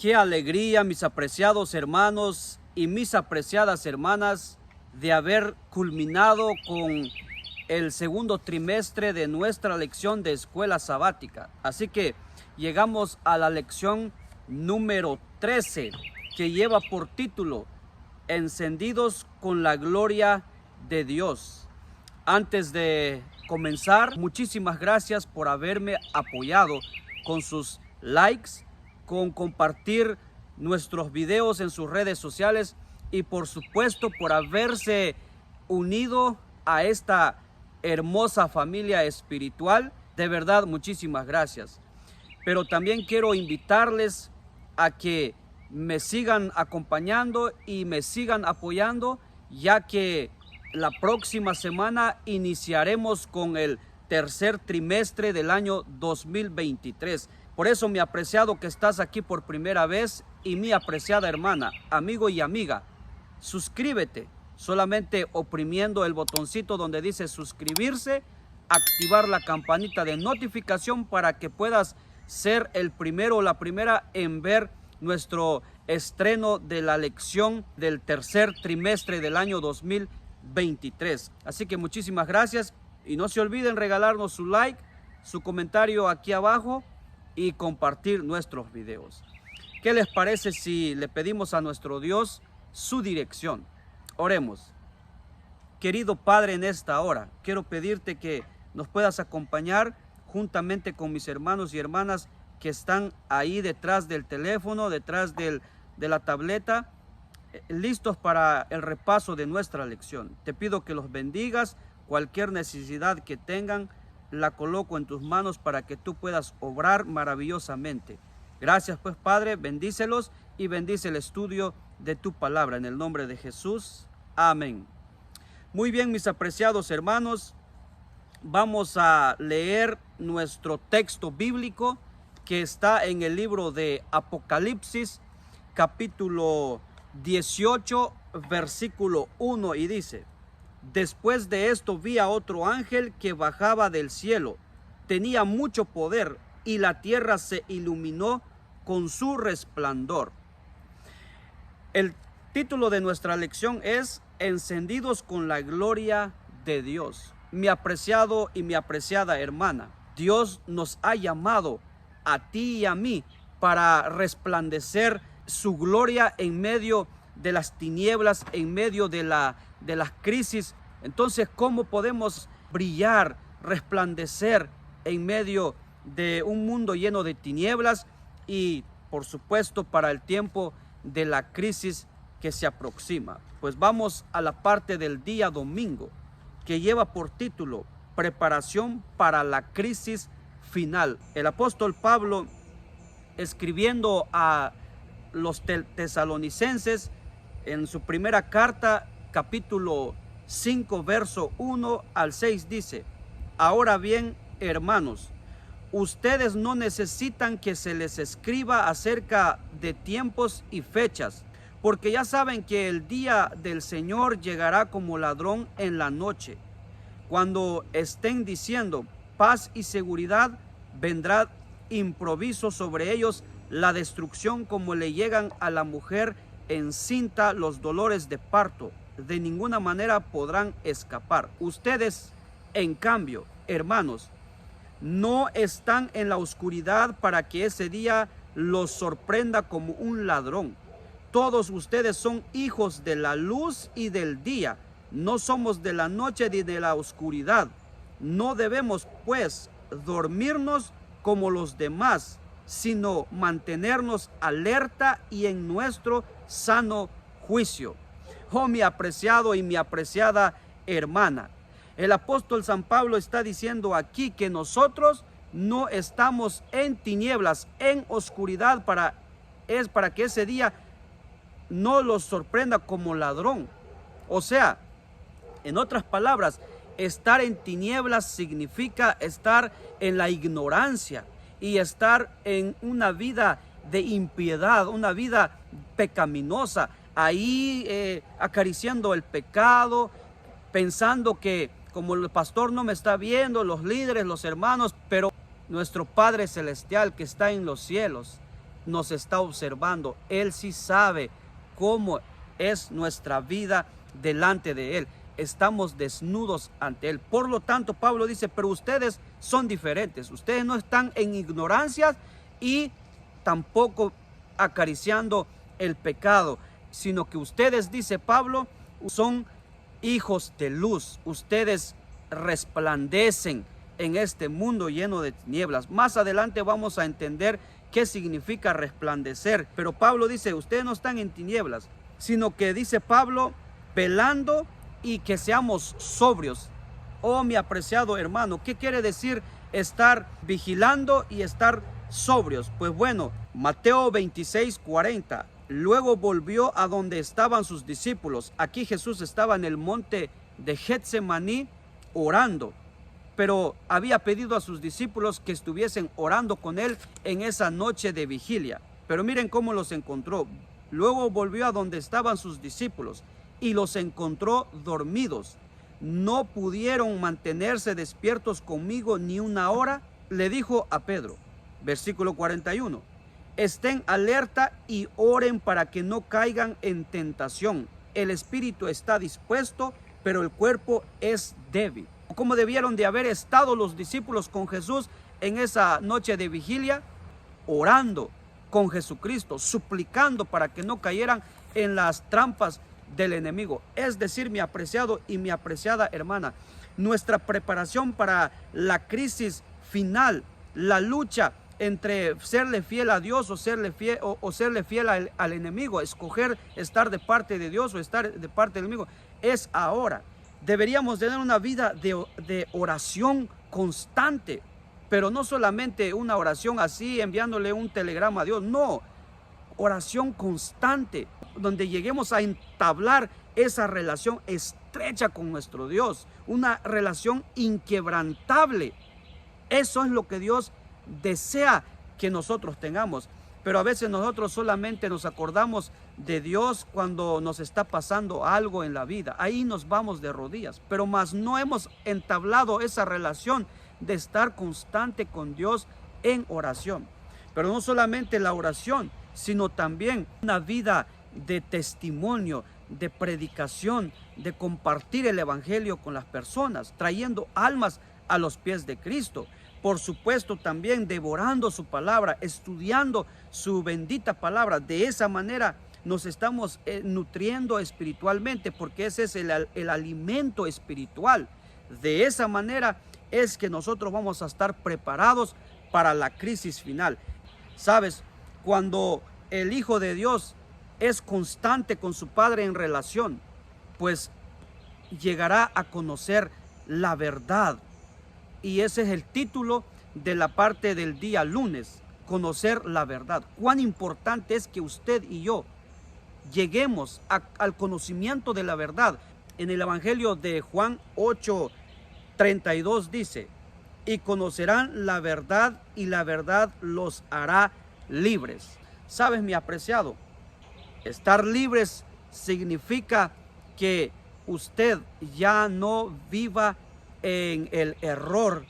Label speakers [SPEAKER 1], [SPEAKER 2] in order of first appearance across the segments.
[SPEAKER 1] Qué alegría, mis apreciados hermanos y mis apreciadas hermanas, de haber culminado con el segundo trimestre de nuestra lección de escuela sabática. Así que llegamos a la lección número 13, que lleva por título Encendidos con la gloria de Dios. Antes de comenzar, muchísimas gracias por haberme apoyado con sus likes, con compartir nuestros videos en sus redes sociales y por supuesto por haberse unido a esta hermosa familia espiritual. De verdad, muchísimas gracias. Pero también quiero invitarles a que me sigan acompañando y me sigan apoyando, ya que la próxima semana iniciaremos con el tercer trimestre del año 2023. Por eso, mi apreciado que estás aquí por primera vez y mi apreciada hermana, amigo y amiga, suscríbete solamente oprimiendo el botoncito donde dice suscribirse, activar la campanita de notificación para que puedas ser el primero o la primera en ver nuestro estreno de la lección del tercer trimestre del año 2023. Así que muchísimas gracias y no se olviden regalarnos su like, su comentario aquí abajo y compartir nuestros videos. ¿Qué les parece si le pedimos a nuestro Dios su dirección? Oremos. Querido Padre, en esta hora quiero pedirte que nos puedas acompañar juntamente con mis hermanos y hermanas que están ahí detrás del teléfono, detrás de la tableta, listos para el repaso de nuestra lección. Te pido que los bendigas, cualquier necesidad que tengan, la coloco en tus manos para que tú puedas obrar maravillosamente. Gracias pues, Padre, bendícelos y bendice el estudio de tu palabra. En el nombre de Jesús, amén. Muy bien, mis apreciados hermanos, vamos a leer nuestro texto bíblico que está en el libro de Apocalipsis, capítulo 18, versículo 1, y dice: Después de esto vi a otro ángel que bajaba del cielo. Tenía mucho poder y la tierra se iluminó con su resplandor. El título de nuestra lección es Encendidos con la gloria de Dios. Mi apreciado y mi apreciada hermana, Dios nos ha llamado a ti y a mí para resplandecer su gloria en medio de las tinieblas, en medio de las crisis. Entonces, ¿cómo podemos brillar, resplandecer en medio de un mundo lleno de tinieblas y, por supuesto, para el tiempo de la crisis que se aproxima? Pues vamos a la parte del día domingo, que lleva por título Preparación para la crisis final. El apóstol Pablo, escribiendo a los tesalonicenses en su primera carta, capítulo 5, verso 1 al 6, dice: Ahora bien, hermanos, ustedes no necesitan que se les escriba acerca de tiempos y fechas, porque ya saben que el día del Señor llegará como ladrón en la noche. Cuando estén diciendo paz y seguridad, vendrá improviso sobre ellos la destrucción, como le llegan a la mujer encinta los dolores de parto. De ninguna manera podrán escapar. Ustedes, en cambio, hermanos, no están en la oscuridad para que ese día los sorprenda como un ladrón. Todos ustedes son hijos de la luz y del día. No somos de la noche ni de la oscuridad. No debemos, pues, dormirnos como los demás, sino mantenernos alerta y en nuestro sano juicio. Oh, mi apreciado y mi apreciada hermana, el apóstol San Pablo está diciendo aquí que nosotros no estamos en tinieblas, en oscuridad, para que ese día no los sorprenda como ladrón. O sea, en otras palabras, estar en tinieblas significa estar en la ignorancia y estar en una vida de impiedad, una vida pecaminosa, ahí acariciando el pecado, pensando que como el pastor no me está viendo, los líderes, los hermanos, pero nuestro Padre Celestial que está en los cielos, nos está observando. Él sí sabe cómo es nuestra vida delante de Él. Estamos desnudos ante Él. Por lo tanto, Pablo dice, pero ustedes son diferentes. Ustedes no están en ignorancia y tampoco acariciando el pecado, sino que ustedes, dice Pablo, son hijos de luz. Ustedes resplandecen en este mundo lleno de tinieblas. Más adelante vamos a entender qué significa resplandecer. Pero Pablo dice, ustedes no están en tinieblas, sino que dice Pablo, velando y que seamos sobrios. Oh, mi apreciado hermano, ¿qué quiere decir estar vigilando y estar sobrios? Pues bueno, Mateo 26:40. Luego volvió a donde estaban sus discípulos. Aquí Jesús estaba en el monte de Getsemaní orando, pero había pedido a sus discípulos que estuviesen orando con él en esa noche de vigilia. Pero miren cómo los encontró. Luego volvió a donde estaban sus discípulos y los encontró dormidos. No pudieron mantenerse despiertos conmigo ni una hora. Le dijo a Pedro, versículo 41, estén alerta y oren para que no caigan en tentación. El espíritu está dispuesto, pero el cuerpo es débil. ¿Cómo debieron de haber estado los discípulos con Jesús en esa noche de vigilia? Orando con Jesucristo, suplicando para que no cayeran en las trampas del enemigo. Es decir, mi apreciado y mi apreciada hermana, nuestra preparación para la crisis final, la lucha entre serle fiel a Dios o serle fiel al enemigo, escoger estar de parte de Dios o estar de parte del enemigo, es ahora. Deberíamos tener una vida de oración constante, pero no solamente una oración así enviándole un telegrama a Dios, no, oración constante, donde lleguemos a entablar esa relación estrecha con nuestro Dios, una relación inquebrantable. Eso es lo que Dios desea que nosotros tengamos. Pero a veces nosotros solamente nos acordamos de Dios cuando nos está pasando algo en la vida. Ahí nos vamos de rodillas, pero más no hemos entablado esa relación de estar constante con Dios en oración. Pero no solamente la oración, sino también una vida de testimonio, de predicación, de compartir el evangelio con las personas, trayendo almas a los pies de Cristo. Por supuesto, también devorando su palabra, estudiando su bendita palabra. De esa manera nos estamos nutriendo espiritualmente, porque ese es el alimento espiritual. De esa manera es que nosotros vamos a estar preparados para la crisis final. ¿Sabes? Cuando el Hijo de Dios es constante con su Padre en relación, pues llegará a conocer la verdad. Y ese es el título de la parte del día lunes, conocer la verdad. Cuán importante es que usted y yo lleguemos al conocimiento de la verdad. En el Evangelio de Juan 8:32 dice, y conocerán la verdad y la verdad los hará libres. ¿Sabes, mi apreciado? Estar libres significa que usted ya no viva en el error,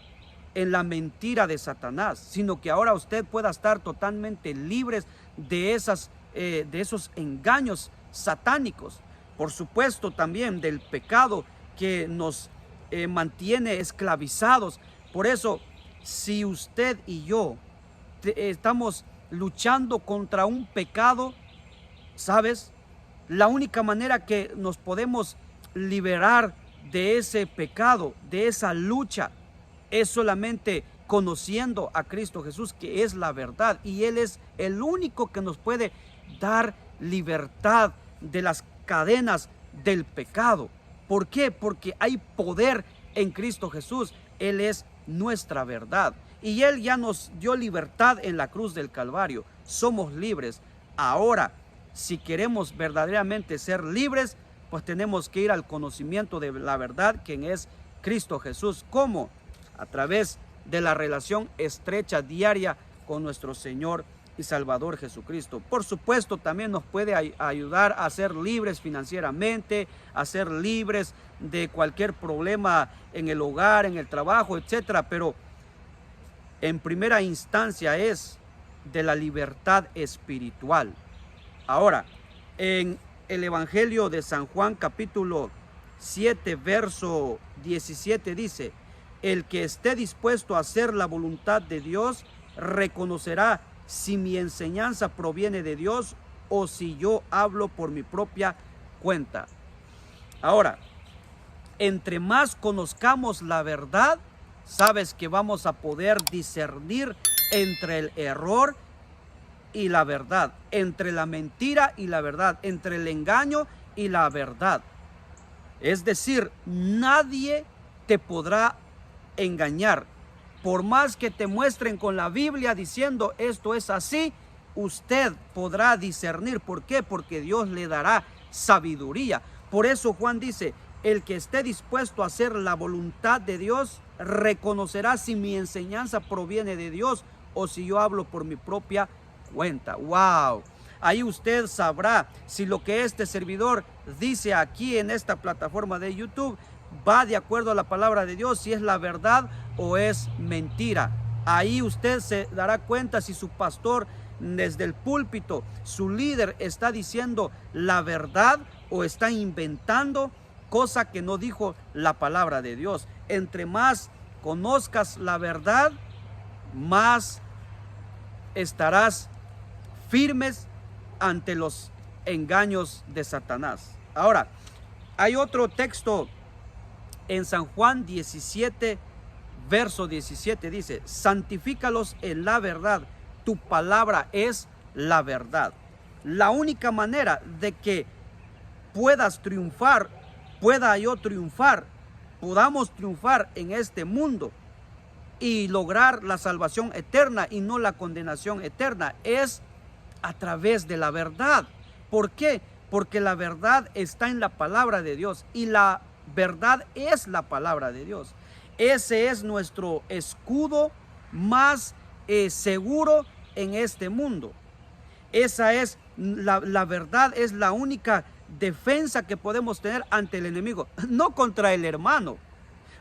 [SPEAKER 1] en la mentira de Satanás, sino que ahora usted pueda estar totalmente libres de esos engaños satánicos. Por supuesto, también del pecado que nos mantiene esclavizados. Por eso, si usted y yo estamos luchando contra un pecado, ¿sabes? La única manera que nos podemos liberar de ese pecado, de esa lucha, es solamente conociendo a Cristo Jesús, que es la verdad, y Él es el único que nos puede dar libertad de las cadenas del pecado. ¿Por qué? Porque hay poder en Cristo Jesús. Él es nuestra verdad y Él ya nos dio libertad en la cruz del Calvario. Somos libres. Ahora, si queremos verdaderamente ser libres, pues tenemos que ir al conocimiento de la verdad, quien es Cristo Jesús. ¿Cómo? A través de la relación estrecha diaria con nuestro Señor y Salvador Jesucristo. Por supuesto, también nos puede ayudar a ser libres financieramente, a ser libres de cualquier problema en el hogar, en el trabajo, etcétera. Pero en primera instancia es de la libertad espiritual. Ahora, en el Evangelio de San Juan, capítulo 7, verso 17, dice: el que esté dispuesto a hacer la voluntad de Dios reconocerá si mi enseñanza proviene de Dios o si yo hablo por mi propia cuenta. Ahora, entre más conozcamos la verdad, sabes que vamos a poder discernir entre el error y la verdad, entre la mentira y la verdad, entre el engaño y la verdad. Es decir, nadie te podrá engañar. Por más que te muestren con la Biblia diciendo esto es así, usted podrá discernir. ¿Por qué? Porque Dios le dará sabiduría. Por eso Juan dice: el que esté dispuesto a hacer la voluntad de Dios reconocerá si mi enseñanza proviene de Dios o si yo hablo por mi propia cuenta. ¡Wow! Ahí usted sabrá si lo que este servidor dice aquí en esta plataforma de YouTube va de acuerdo a la palabra de Dios, si es la verdad o es mentira. Ahí usted se dará cuenta si su pastor desde el púlpito, su líder, está diciendo la verdad o está inventando cosa que no dijo la palabra de Dios. Entre más conozcas la verdad, más estarás firmes ante los engaños de Satanás. Ahora, hay otro texto en San Juan 17, verso 17, dice: santifícalos en la verdad, tu palabra es la verdad. La única manera de que puedas triunfar, pueda yo triunfar, podamos triunfar en este mundo y lograr la salvación eterna y no la condenación eterna, es a través de la verdad. ¿Por qué? Porque la verdad está en la palabra de Dios y la verdad es la palabra de Dios. Ese es nuestro escudo más seguro en este mundo. Esa es la verdad, es la única defensa que podemos tener ante el enemigo, no contra el hermano.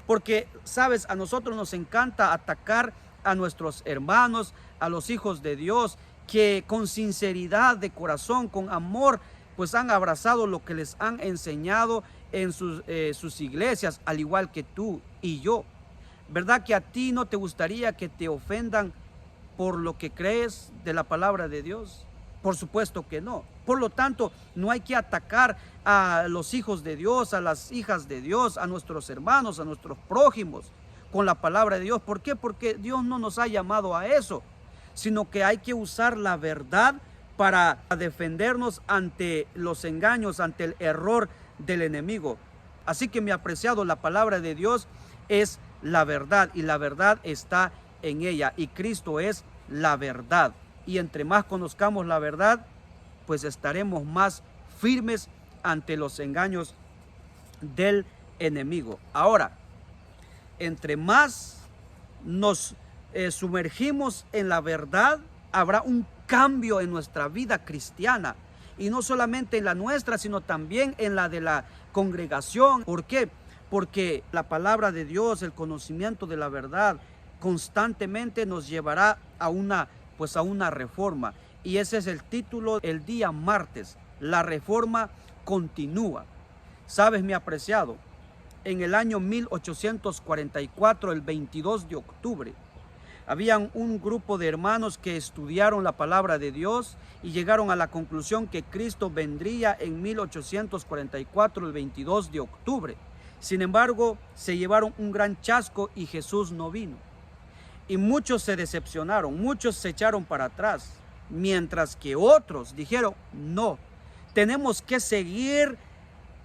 [SPEAKER 1] Porque, sabes, a nosotros nos encanta atacar a nuestros hermanos, a los hijos de Dios, que con sinceridad de corazón, con amor, pues han abrazado lo que les han enseñado en sus iglesias, al igual que tú y yo. ¿Verdad que a ti no te gustaría que te ofendan por lo que crees de la palabra de Dios? Por supuesto que no. Por lo tanto, no hay que atacar a los hijos de Dios, a las hijas de Dios, a nuestros hermanos, a nuestros prójimos con la palabra de Dios. ¿Por qué? Porque Dios no nos ha llamado a eso, sino que hay que usar la verdad para defendernos ante los engaños, ante el error del enemigo. Así que, mi apreciado, la palabra de Dios es la verdad y la verdad está en ella y Cristo es la verdad. Y entre más conozcamos la verdad, pues estaremos más firmes ante los engaños del enemigo. Ahora, entre más nos sumergimos en la verdad, habrá un cambio en nuestra vida cristiana. Y no solamente en la nuestra, sino también en la de la congregación. ¿Por qué? Porque la palabra de Dios, el conocimiento de la verdad, constantemente nos llevará a una reforma. Y ese es el título el día martes: la reforma continúa. Sabes, mi apreciado, en el año 1844, el 22 de octubre, habían un grupo de hermanos que estudiaron la palabra de Dios y llegaron a la conclusión que Cristo vendría en 1844, el 22 de octubre. Sin embargo, se llevaron un gran chasco y Jesús no vino. Y muchos se decepcionaron, muchos se echaron para atrás, mientras que otros dijeron: no, tenemos que seguir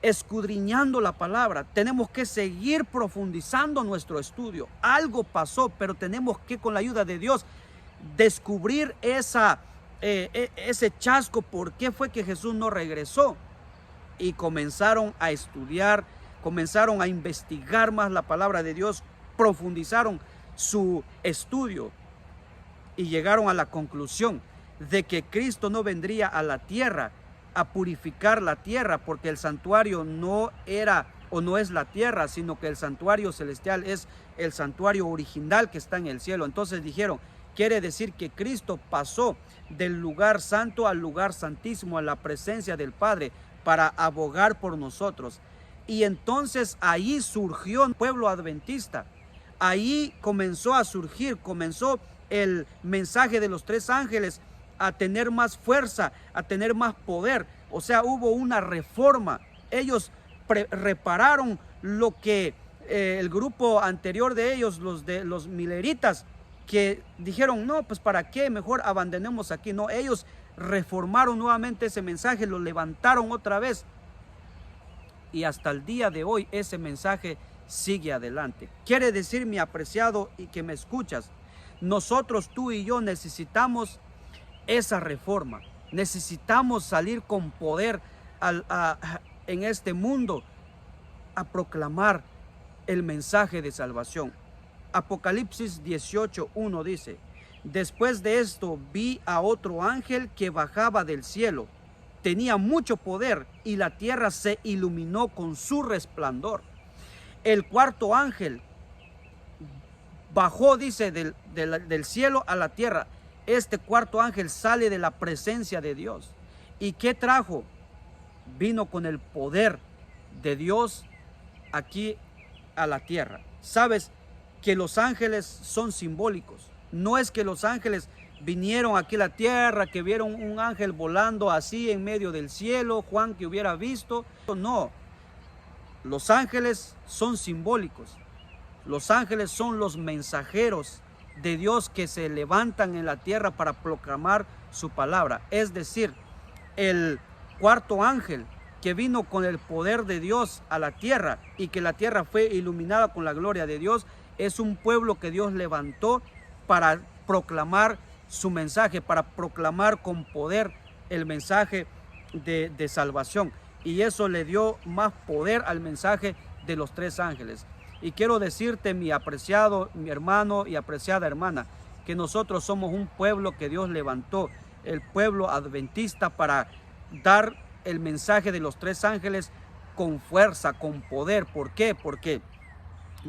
[SPEAKER 1] escudriñando la palabra, tenemos que seguir profundizando nuestro estudio. Algo pasó, pero tenemos que, con la ayuda de Dios, descubrir ese chasco. ¿Por qué fue que Jesús no regresó? Y comenzaron a estudiar, comenzaron a investigar más la palabra de Dios, profundizaron su estudio y llegaron a la conclusión de que Cristo no vendría a la tierra a purificar la tierra, porque el santuario no era o no es la tierra, sino que el santuario celestial es el santuario original que está en el cielo. Entonces dijeron: Quiere decir que Cristo pasó del lugar santo al lugar santísimo, a la presencia del Padre, para abogar por nosotros. Y entonces ahí surgió el pueblo adventista. Ahí comenzó a surgir, comenzó el mensaje de los tres ángeles a tener más fuerza, a tener más poder. O sea, hubo una reforma. Ellos repararon lo que el grupo anterior de ellos, los mileritas, que dijeron, no, pues para qué, mejor abandonemos aquí. No, ellos reformaron nuevamente ese mensaje, lo levantaron otra vez. Y hasta el día de hoy ese mensaje sigue adelante. Quiere decir, mi apreciado y que me escuchas, nosotros, tú y yo, necesitamos esa reforma. Necesitamos salir con poder en este mundo a proclamar el mensaje de salvación. Apocalipsis 18:1 dice: después de esto vi a otro ángel que bajaba del cielo. Tenía mucho poder y la tierra se iluminó con su resplandor. El cuarto ángel bajó, dice, del cielo a la tierra. Este cuarto ángel sale de la presencia de Dios. ¿Y qué trajo? Vino con el poder de Dios aquí a la tierra. ¿Sabes que los ángeles son simbólicos? No es que los ángeles vinieron aquí a la tierra, que vieron un ángel volando así en medio del cielo, Juan que hubiera visto. No, los ángeles son simbólicos. Los ángeles son los mensajeros de Dios que se levantan en la tierra para proclamar su palabra. Es decir, el cuarto ángel que vino con el poder de Dios a la tierra y que la tierra fue iluminada con la gloria de Dios, es un pueblo que Dios levantó para proclamar su mensaje, para proclamar con poder el mensaje de salvación. Y eso le dio más poder al mensaje de los tres ángeles. Y quiero decirte, mi apreciado, mi hermano y apreciada hermana, que nosotros somos un pueblo que Dios levantó, el pueblo adventista, para dar el mensaje de los tres ángeles con fuerza, con poder. ¿Por qué? Porque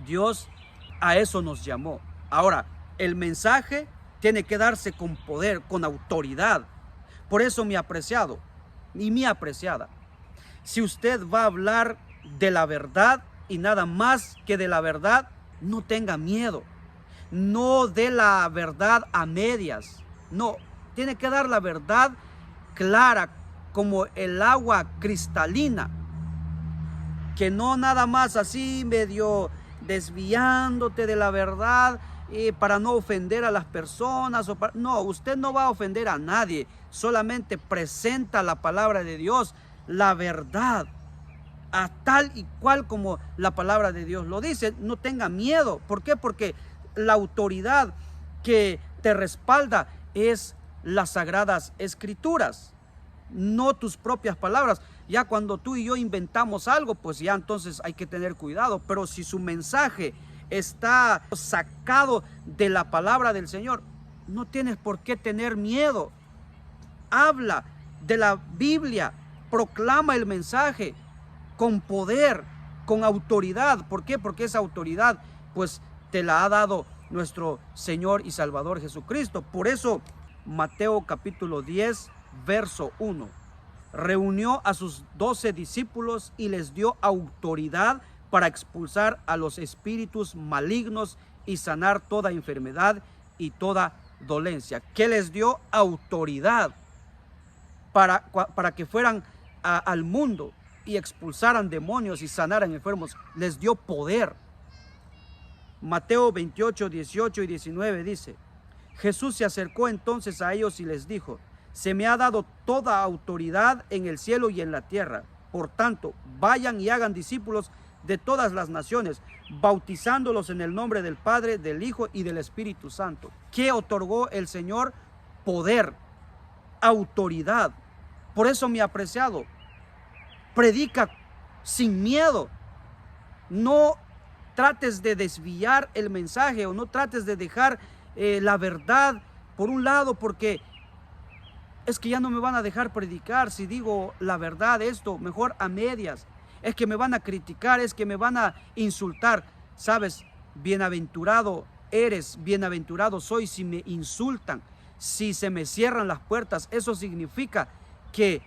[SPEAKER 1] Dios a eso nos llamó. Ahora, el mensaje tiene que darse con poder, con autoridad. Por eso, mi apreciado y mi apreciada, si usted va a hablar de la verdad y nada más que de la verdad, no tenga miedo. No dé la verdad a medias. No, tiene que dar la verdad clara, como el agua cristalina, que no nada más así medio desviándote de la verdad para no ofender a las personas. No, usted no va a ofender a nadie, solamente presenta la palabra de Dios, la verdad, a tal y cual como la palabra de Dios lo dice. No tenga miedo. ¿Por qué? Porque la autoridad que te respalda es las sagradas escrituras, no tus propias palabras. Ya cuando tú y yo inventamos algo, pues ya entonces hay que tener cuidado. Pero si su mensaje está sacado de la palabra del Señor, no tienes por qué tener miedo. Habla de la Biblia, proclama el mensaje con poder, con autoridad. ¿Por qué? Porque esa autoridad pues te la ha dado nuestro Señor y Salvador Jesucristo. Por eso Mateo capítulo 10 verso 1, reunió a sus 12 discípulos y les dio autoridad para expulsar a los espíritus malignos y sanar toda enfermedad y toda dolencia. ¿Qué les dio? Autoridad para que fueran al mundo y expulsaran demonios y sanaran enfermos. Les dio poder. Mateo 28, 18 y 19 dice: Jesús se acercó entonces a ellos y les dijo: se me ha dado toda autoridad en el cielo y en la tierra. Por tanto, vayan y hagan discípulos de todas las naciones, bautizándolos en el nombre del Padre, del Hijo y del Espíritu Santo. ¿Qué otorgó el Señor? Poder, autoridad. Por eso, mi apreciado, predica sin miedo. No trates de desviar el mensaje o no trates de dejar la verdad por un lado, porque es que ya no me van a dejar predicar si digo la verdad, esto, mejor a medias. Es que me van a criticar, es que me van a insultar. ¿Sabes? Bienaventurado eres, bienaventurado soy si me insultan, si se me cierran las puertas. Eso significa que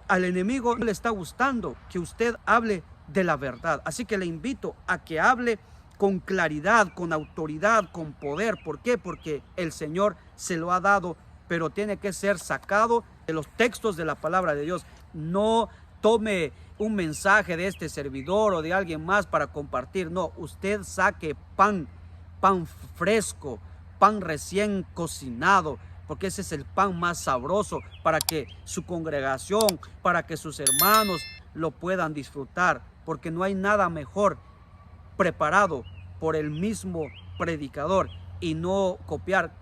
[SPEAKER 1] al enemigo no le está gustando que usted hable de la verdad. Así que le invito a que hable con claridad, con autoridad, con poder. ¿Por qué? Porque el Señor se lo ha dado, pero tiene que ser sacado de los textos de la palabra de Dios. No tome un mensaje de este servidor o de alguien más para compartir. No, usted saque pan fresco, pan recién cocinado, porque ese es el pan más sabroso para que su congregación, para que sus hermanos lo puedan disfrutar, porque no hay nada mejor preparado por el mismo predicador. Y no copiar,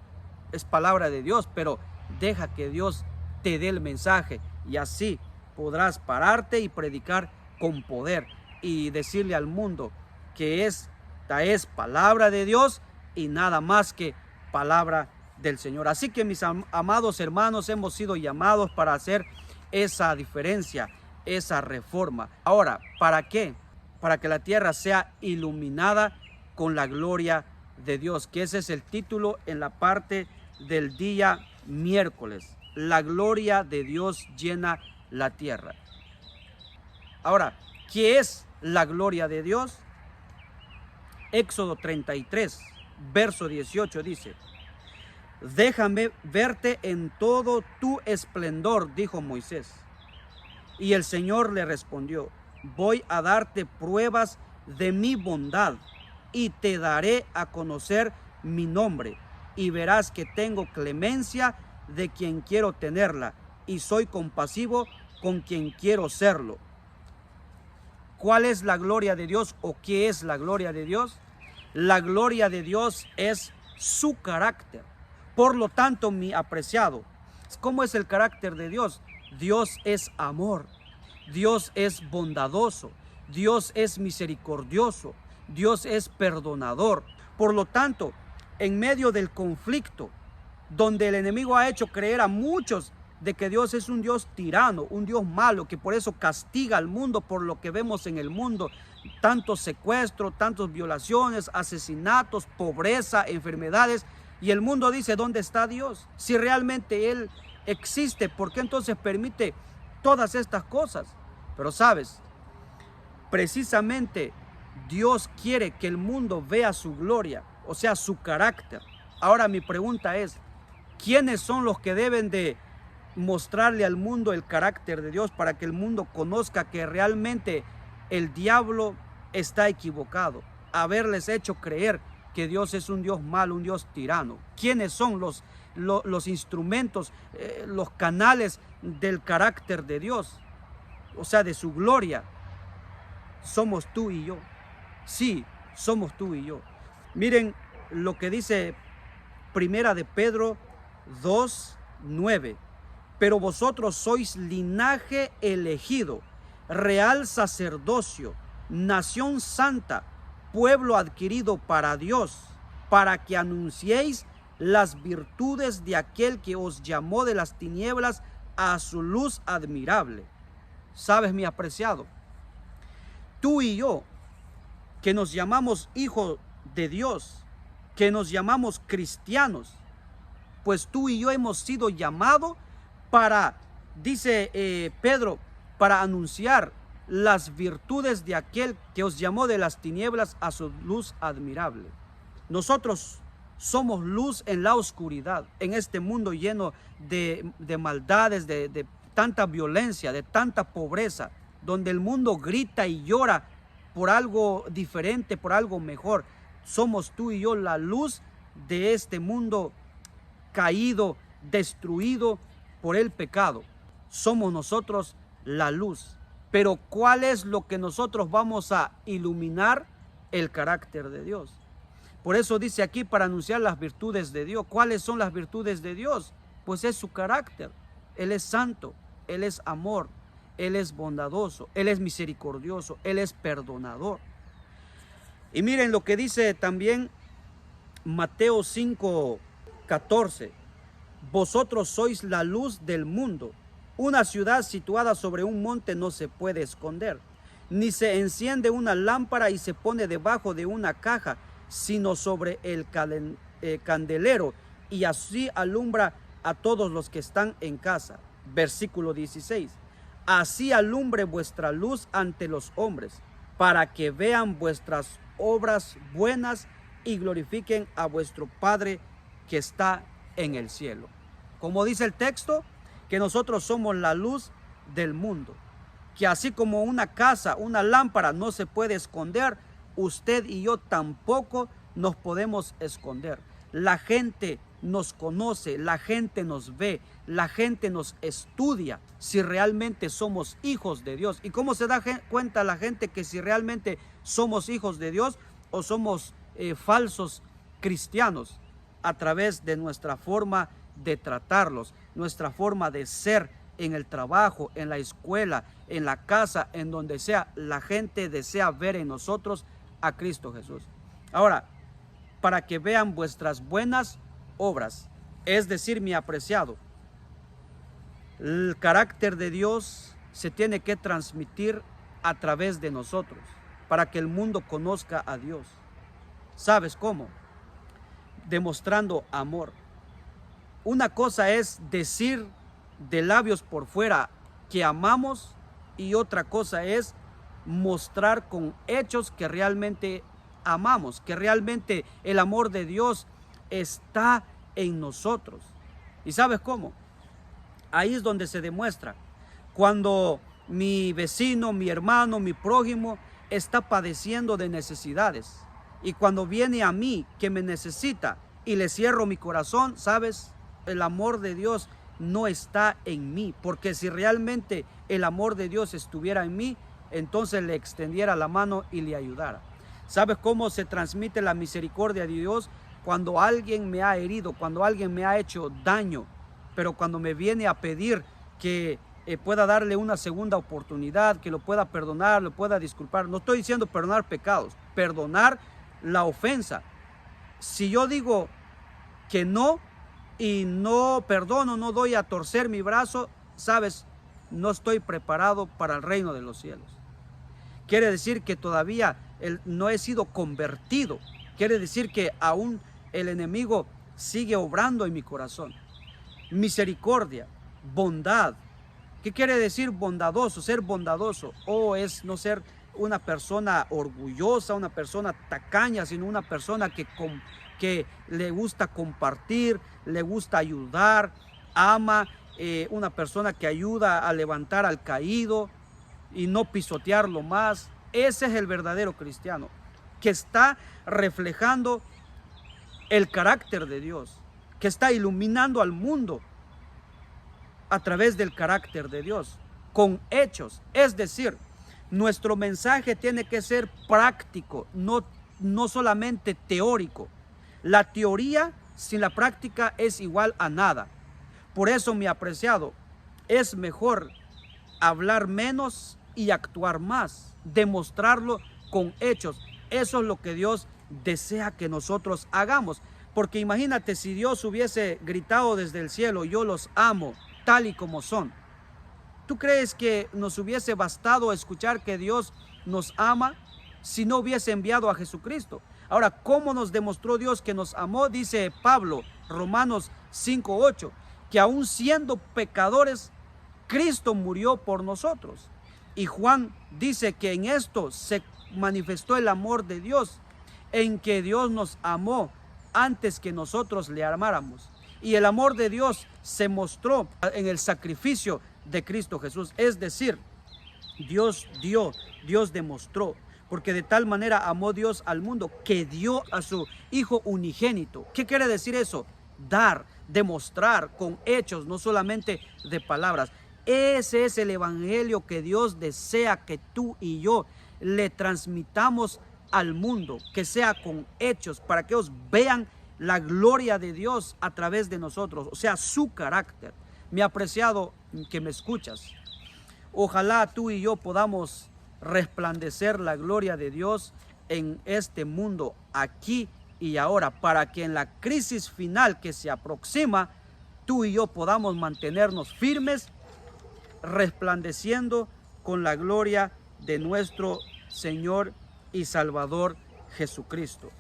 [SPEAKER 1] es palabra de Dios, pero deja que Dios te dé el mensaje, y así podrás pararte y predicar con poder y decirle al mundo que esta es palabra de Dios y nada más que palabra del Señor. Así que, mis amados hermanos, hemos sido llamados para hacer esa diferencia, esa reforma. Ahora, ¿para qué? Para que la tierra sea iluminada con la gloria de Dios, que ese es el título en la parte del día miércoles. La gloria de Dios llena la tierra. Ahora, ¿qué es la gloria de Dios? Éxodo 33, verso 18 dice: déjame verte en todo tu esplendor, dijo Moisés. Y el Señor le respondió: voy a darte pruebas de mi bondad y te daré a conocer mi nombre, y verás que tengo clemencia de quien quiero tenerla, y soy compasivo con quien quiero serlo. ¿Cuál es la gloria de Dios o qué es la gloria de Dios? La gloria de Dios es su carácter. Por lo tanto, mi apreciado, ¿cómo es el carácter de Dios? Dios es amor, Dios es bondadoso, Dios es misericordioso, Dios es perdonador. Por lo tanto, en medio del conflicto, donde el enemigo ha hecho creer a muchos de que Dios es un Dios tirano, un Dios malo, que por eso castiga al mundo por lo que vemos en el mundo, tantos secuestros, tantas violaciones, asesinatos, pobreza, enfermedades, y el mundo dice: ¿dónde está Dios? Si realmente Él existe, ¿por qué entonces permite todas estas cosas? Pero sabes, precisamente Dios quiere que el mundo vea su gloria, o sea, su carácter. Ahora mi pregunta es: ¿quiénes son los que deben de mostrarle al mundo el carácter de Dios para que el mundo conozca que realmente el diablo está equivocado, haberles hecho creer que Dios es un Dios malo, un Dios tirano? ¿Quiénes son los instrumentos, los canales del carácter de Dios, o sea, de su gloria? Somos tú y yo. Sí, somos tú y yo. Miren lo que dice Primera de Pedro 2:9. Pero vosotros sois linaje elegido, real sacerdocio, nación santa, pueblo adquirido para Dios, para que anunciéis las virtudes de aquel que os llamó de las tinieblas a su luz admirable. ¿Sabes, mi apreciado? Tú y yo, que nos llamamos hijos de Dios, que nos llamamos cristianos, pues tú y yo hemos sido llamados para, dice Pedro, para anunciar las virtudes de aquel que os llamó de las tinieblas a su luz admirable. Nosotros somos luz en la oscuridad, en este mundo lleno de maldades, de tanta violencia, de tanta pobreza, donde el mundo grita y llora por algo diferente, por algo mejor. Somos tú y yo la luz de este mundo caído, destruido por el pecado. Somos nosotros la luz. Pero ¿cuál es lo que nosotros vamos a iluminar? El carácter de Dios. Por eso dice aquí, para anunciar las virtudes de Dios. ¿Cuáles son las virtudes de Dios? Pues es su carácter. Él es santo, Él es amor, Él es bondadoso, Él es misericordioso, Él es perdonador. Y miren lo que dice también Mateo 5:14. Vosotros sois la luz del mundo. Una ciudad situada sobre un monte no se puede esconder, ni se enciende una lámpara y se pone debajo de una caja, sino sobre el candelero, y así alumbra a todos los que están en casa. Versículo 16. Así alumbre vuestra luz ante los hombres, para que vean vuestras obras buenas y glorifiquen a vuestro Padre que está en el cielo. Como dice el texto, que nosotros somos la luz del mundo, que así como una casa, una lámpara no se puede esconder, usted y yo tampoco nos podemos esconder. La gente nos conoce, la gente nos ve, la gente nos estudia si realmente somos hijos de Dios. ¿Y cómo se da cuenta la gente que si realmente somos hijos de Dios o somos falsos cristianos? A través de nuestra forma de tratarlos, nuestra forma de ser en el trabajo, en la escuela, en la casa, en donde sea. La gente desea ver en nosotros a Cristo Jesús. Ahora, para que vean vuestras buenas obras, es decir, mi apreciado, el carácter de Dios se tiene que transmitir a través de nosotros para que el mundo conozca a Dios. ¿Sabes cómo? Demostrando amor. Una cosa es decir de labios por fuera que amamos, y otra cosa es mostrar con hechos que realmente amamos, que realmente el amor de Dios está en nosotros. ¿Y sabes cómo? Ahí es donde se demuestra. Cuando mi vecino, mi hermano, mi prójimo está padeciendo de necesidades, y cuando viene a mí que me necesita y le cierro mi corazón, ¿sabes? El amor de Dios no está en mí, porque si realmente el amor de Dios estuviera en mí, entonces le extendiera la mano y le ayudara. ¿Sabes cómo se transmite la misericordia de Dios? Cuando alguien me ha herido, cuando alguien me ha hecho daño, pero cuando me viene a pedir que pueda darle una segunda oportunidad, que lo pueda perdonar, lo pueda disculpar. No estoy diciendo perdonar pecados, perdonar la ofensa. Si yo digo que no y no perdono, no doy a torcer mi brazo, sabes, no estoy preparado para el reino de los cielos. Quiere decir que todavía no he sido convertido. Quiere decir que aún el enemigo sigue obrando en mi corazón. Misericordia, bondad. ¿Qué quiere decir bondadoso? Ser bondadoso es no ser una persona orgullosa, una persona tacaña, sino una persona que le gusta compartir, le gusta ayudar, ama, una persona que ayuda a levantar al caído y no pisotearlo más. Ese es el verdadero cristiano, que está reflejando el carácter de Dios, que está iluminando al mundo a través del carácter de Dios, con hechos. Es decir, nuestro mensaje tiene que ser práctico, no solamente teórico. La teoría sin la práctica es igual a nada. Por eso, mi apreciado, es mejor hablar menos y actuar más, demostrarlo con hechos. Eso es lo que Dios desea que nosotros hagamos. Porque imagínate si Dios hubiese gritado desde el cielo: yo los amo tal y como son. ¿Tú crees que nos hubiese bastado escuchar que Dios nos ama si no hubiese enviado a Jesucristo? Ahora, ¿cómo nos demostró Dios que nos amó? Dice Pablo, Romanos 5:8, que aún siendo pecadores, Cristo murió por nosotros. Y Juan dice que en esto se manifestó el amor de Dios, en que Dios nos amó antes que nosotros le amáramos. Y el amor de Dios se mostró en el sacrificio de Cristo Jesús. Es decir, Dios dio, Dios demostró, porque de tal manera amó Dios al mundo que dio a su Hijo unigénito. ¿Qué quiere decir eso? Dar, demostrar con hechos, no solamente de palabras. Ese es el evangelio que Dios desea que tú y yo le transmitamos al mundo, que sea con hechos, para que ellos vean la gloria de Dios a través de nosotros, o sea, su carácter. Mi apreciado que me escuchas, ojalá tú y yo podamos resplandecer la gloria de Dios en este mundo, aquí y ahora, para que en la crisis final que se aproxima, tú y yo podamos mantenernos firmes, resplandeciendo con la gloria de nuestro Señor y Salvador Jesucristo.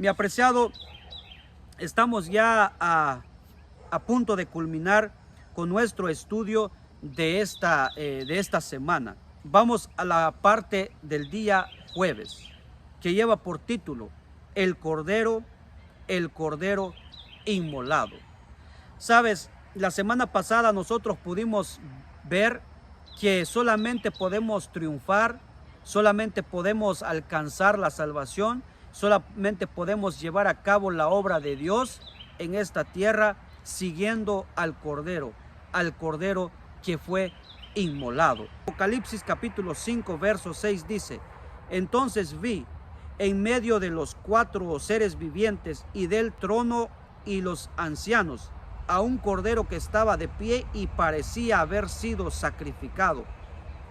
[SPEAKER 1] Mi apreciado, estamos ya a punto de culminar con nuestro estudio de esta semana. Vamos a la parte del día jueves, que lleva por título el Cordero inmolado. Sabes, la semana pasada nosotros pudimos ver que solamente podemos triunfar, solamente podemos alcanzar la salvación, solamente podemos llevar a cabo la obra de Dios en esta tierra siguiendo al Cordero que fue inmolado. Apocalipsis capítulo 5 verso 6 dice: entonces vi en medio de los 4 seres vivientes y del trono y los ancianos a un cordero que estaba de pie y parecía haber sido sacrificado.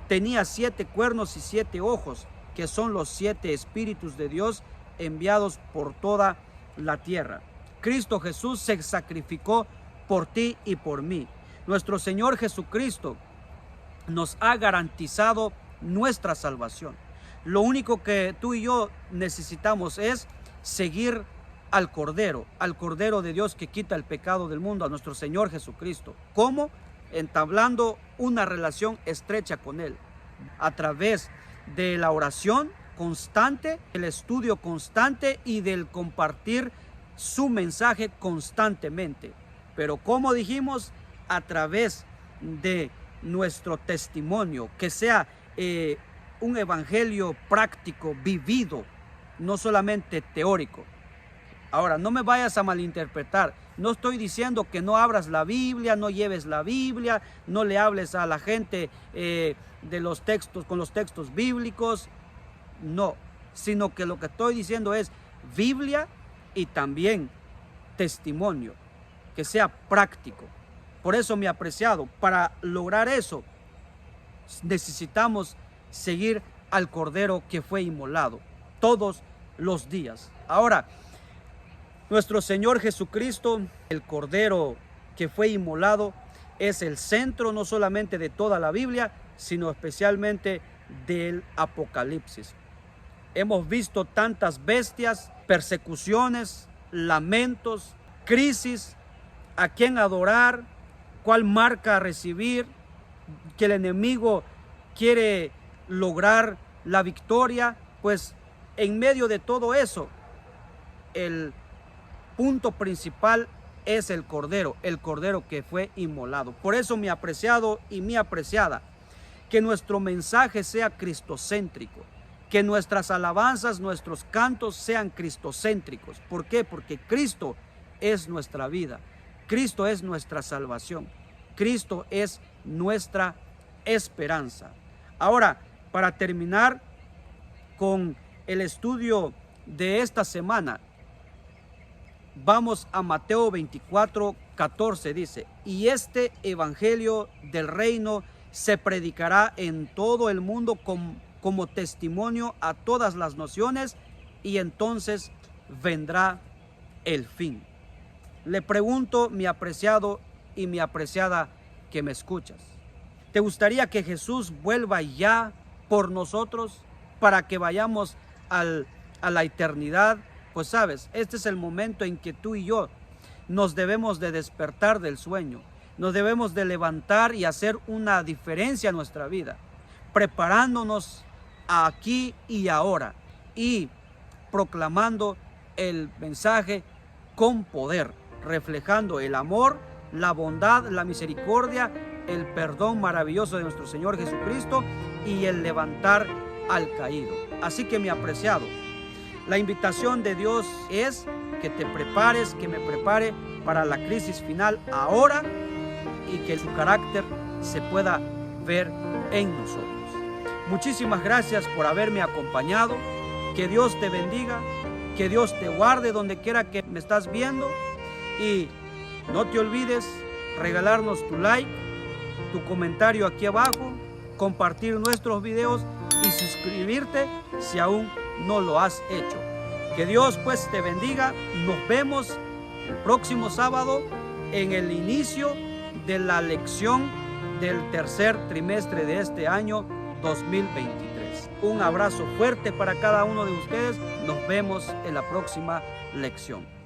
[SPEAKER 1] Tenía 7 cuernos y 7 ojos, que son los 7 espíritus de Dios enviados por toda la tierra. Cristo Jesús se sacrificó por ti y por mí. Nuestro Señor Jesucristo nos ha garantizado nuestra salvación. Lo único que tú y yo necesitamos es seguir al Cordero de Dios que quita el pecado del mundo, a nuestro Señor Jesucristo. ¿Cómo? Entablando una relación estrecha con Él, a través de la oración constante, el estudio constante y del compartir su mensaje constantemente. Pero como dijimos, a través de nuestro testimonio, que sea un evangelio práctico, vivido, no solamente teórico. Ahora, no me vayas a malinterpretar. No estoy diciendo que no abras la Biblia, no lleves la Biblia, no le hables a la gente de los textos, con los textos bíblicos. No, sino que lo que estoy diciendo es Biblia y también testimonio, que sea práctico. Por eso, mi apreciado, para lograr eso, necesitamos seguir al Cordero que fue inmolado todos los días. Ahora, nuestro Señor Jesucristo, el Cordero que fue inmolado, es el centro no solamente de toda la Biblia, sino especialmente del Apocalipsis. Hemos visto tantas bestias, persecuciones, lamentos, crisis, a quién adorar, cuál marca recibir, que el enemigo quiere lograr la victoria. Pues en medio de todo eso, el punto principal es el Cordero que fue inmolado. Por eso, mi apreciado y mi apreciada, que nuestro mensaje sea cristocéntrico, que nuestras alabanzas, nuestros cantos sean cristocéntricos. ¿Por qué? Porque Cristo es nuestra vida, Cristo es nuestra salvación, Cristo es nuestra esperanza. Ahora, para terminar con el estudio de esta semana, vamos a Mateo 24, 14, dice: y este evangelio del reino se predicará en todo el mundo como testimonio a todas las naciones, y entonces vendrá el fin. Le pregunto, mi apreciado y mi apreciada que me escuchas, ¿te gustaría que Jesús vuelva ya por nosotros para que vayamos a la eternidad? Pues sabes, este es el momento en que tú y yo nos debemos de despertar del sueño, nos debemos de levantar y hacer una diferencia en nuestra vida, preparándonos aquí y ahora y proclamando el mensaje con poder, reflejando el amor, la bondad, la misericordia, el perdón maravilloso de nuestro Señor Jesucristo y el levantar al caído. Así que, mi apreciado, la invitación de Dios es que te prepares, que me prepare para la crisis final ahora, y que su carácter se pueda ver en nosotros. Muchísimas gracias por haberme acompañado. Que Dios te bendiga, que Dios te guarde donde quiera que me estás viendo, y no te olvides regalarnos tu like, tu comentario aquí abajo, compartir nuestros videos y suscribirte si aún no lo has hecho. Que Dios pues te bendiga. Nos vemos el próximo sábado en el inicio de la lección del tercer trimestre de este año 2023. Un abrazo fuerte para cada uno de ustedes. Nos vemos en la próxima lección.